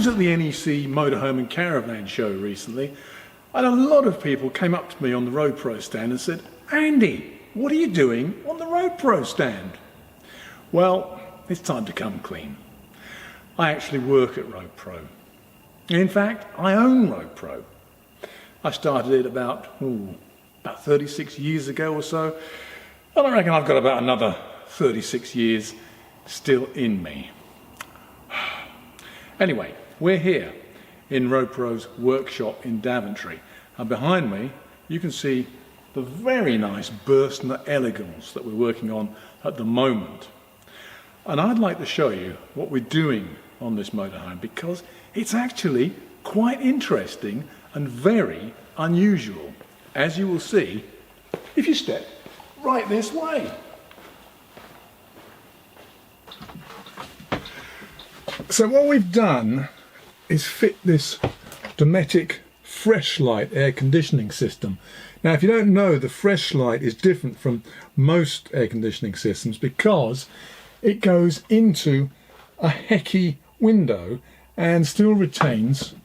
was at the NEC Motorhome and Caravan show recently, and a lot of people came up to me on the Road Pro stand and said, "Andy, what are you doing on the Road Pro stand?" Well, it's time to come clean. I actually work at Road Pro. In fact, I own Road Pro. I started it about 36 years ago or so, and I reckon I've got about another 36 years still in me. Anyway, we're here in Road Pro's workshop in Daventry, and behind me you can see the very nice Burstner Elegance that we're working on at the moment. And I'd like to show you what we're doing on this motorhome, because it's actually quite interesting and very unusual, as you will see if you step right this way. So what we've done is fit this Dometic Freshlight air conditioning system. Now, if you don't know, the Freshlight is different from most air conditioning systems because it goes into a Hecky window and still retains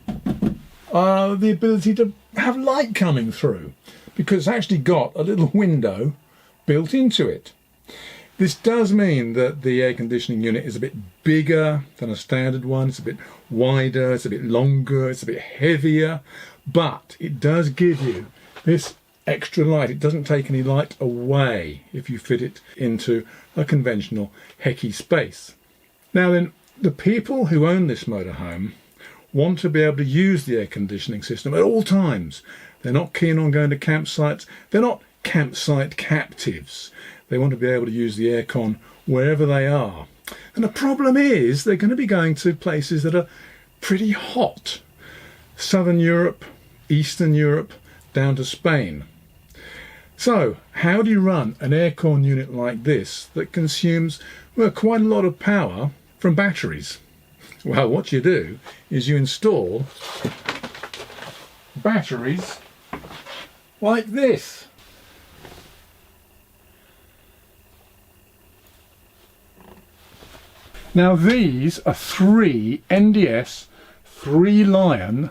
the ability to have light coming through, because it's actually got a little window built into it. This does mean that the air conditioning unit is a bit bigger than a standard one. It's a bit wider, it's a bit longer, it's a bit heavier, but it does give you this extra light. It doesn't take any light away if you fit it into a conventional Hecky space. Now then, the people who own this motorhome want to be able to use the air conditioning system at all times. They're not keen on going to campsites. They're not campsite captives. They want to be able to use the aircon wherever they are. And the problem is they're going to be going to places that are pretty hot. Southern Europe, Eastern Europe, down to Spain. So how do you run an aircon unit like this that consumes quite a lot of power from batteries? Well, what you do is you install batteries like this. Now these are 3 NDS 3-Lion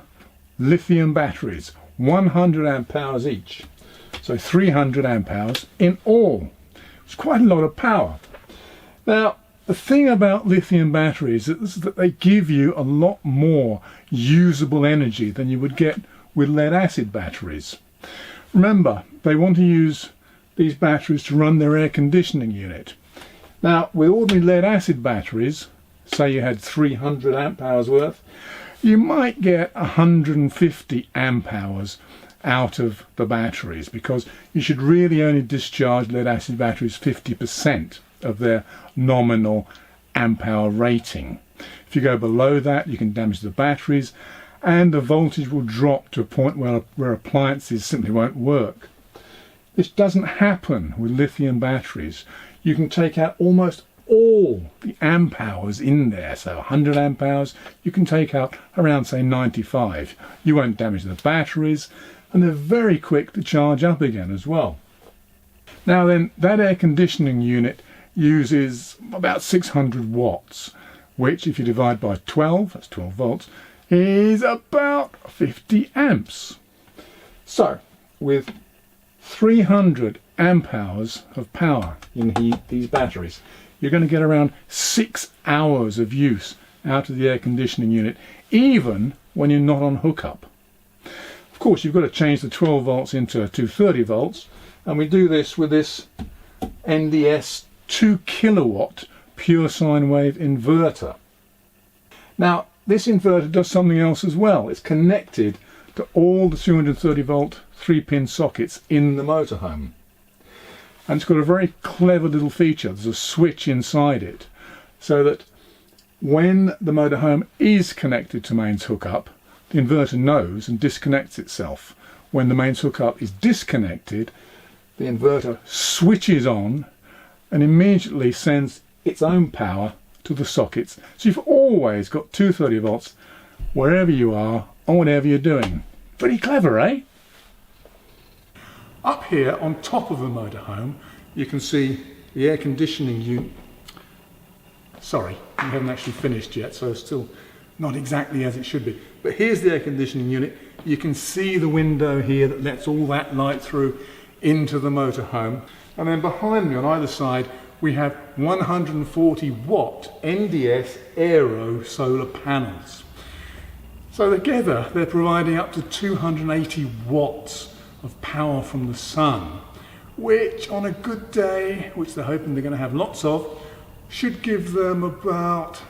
lithium batteries, 100 amp hours each. So 300 amp hours in all. It's quite a lot of power. Now, the thing about lithium batteries is that they give you a lot more usable energy than you would get with lead acid batteries. Remember, they want to use these batteries to run their air conditioning unit. Now, with ordinary lead acid batteries, say you had 300 amp hours worth, you might get 150 amp hours out of the batteries, because you should really only discharge lead acid batteries 50% of their nominal amp hour rating. If you go below that, you can damage the batteries and the voltage will drop to a point where appliances simply won't work. This doesn't happen with lithium batteries. You can take out almost all the amp hours in there. So 100 amp hours, you can take out around, say, 95. You won't damage the batteries, and they're very quick to charge up again as well. Now then, that air conditioning unit uses about 600 watts, which if you divide by 12, that's 12 volts, is about 50 amps. So with 300 amp hours of power in these batteries, you're going to get around 6 hours of use out of the air conditioning unit, even when you're not on hookup. Of course, you've got to change the 12 volts into 230 volts, and we do this with this NDS 2 kilowatt pure sine wave inverter. Now, this inverter does something else as well. It's connected to all the 230 volt 3-pin sockets in the motorhome. And it's got a very clever little feature. There's a switch inside it, so that when the motorhome is connected to mains hookup, the inverter knows and disconnects itself. When the mains hookup is disconnected, the inverter switches on and immediately sends its own power to the sockets. So you've always got 230 volts wherever you are or whatever you're doing. Pretty clever, eh? Up here on top of the motorhome, you can see the air conditioning unit. Sorry, we haven't actually finished yet, so still not exactly as it should be. But here's the air conditioning unit. You can see the window here that lets all that light through into the motorhome. And then behind me on either side, we have 140 watt NDS Aero solar panels. So together they're providing up to 280 watts of power from the sun, which on a good day, which they're hoping they're going to have lots of, should give them about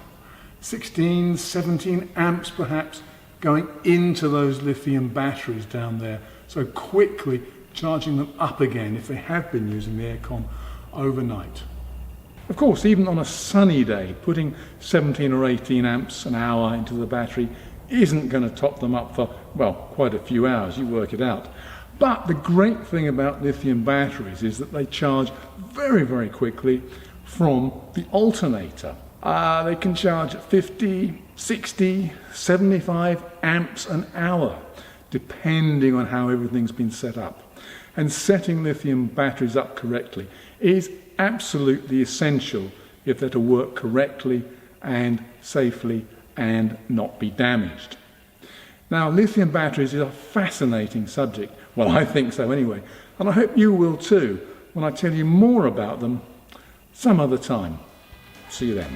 16, 17 amps perhaps going into those lithium batteries down there. So quickly charging them up again if they have been using the aircon overnight. Of course, even on a sunny day, putting 17 or 18 amps an hour into the battery isn't going to top them up for, well, quite a few hours, you work it out. But the great thing about lithium batteries is that they charge very, very quickly from the alternator. They can charge at 50, 60, 75 amps an hour, depending on how everything's been set up. And setting lithium batteries up correctly is absolutely essential if they're to work correctly and safely and not be damaged. Now, lithium batteries is a fascinating subject. Well, I think so anyway. And I hope you will too when I tell you more about them some other time. See you then.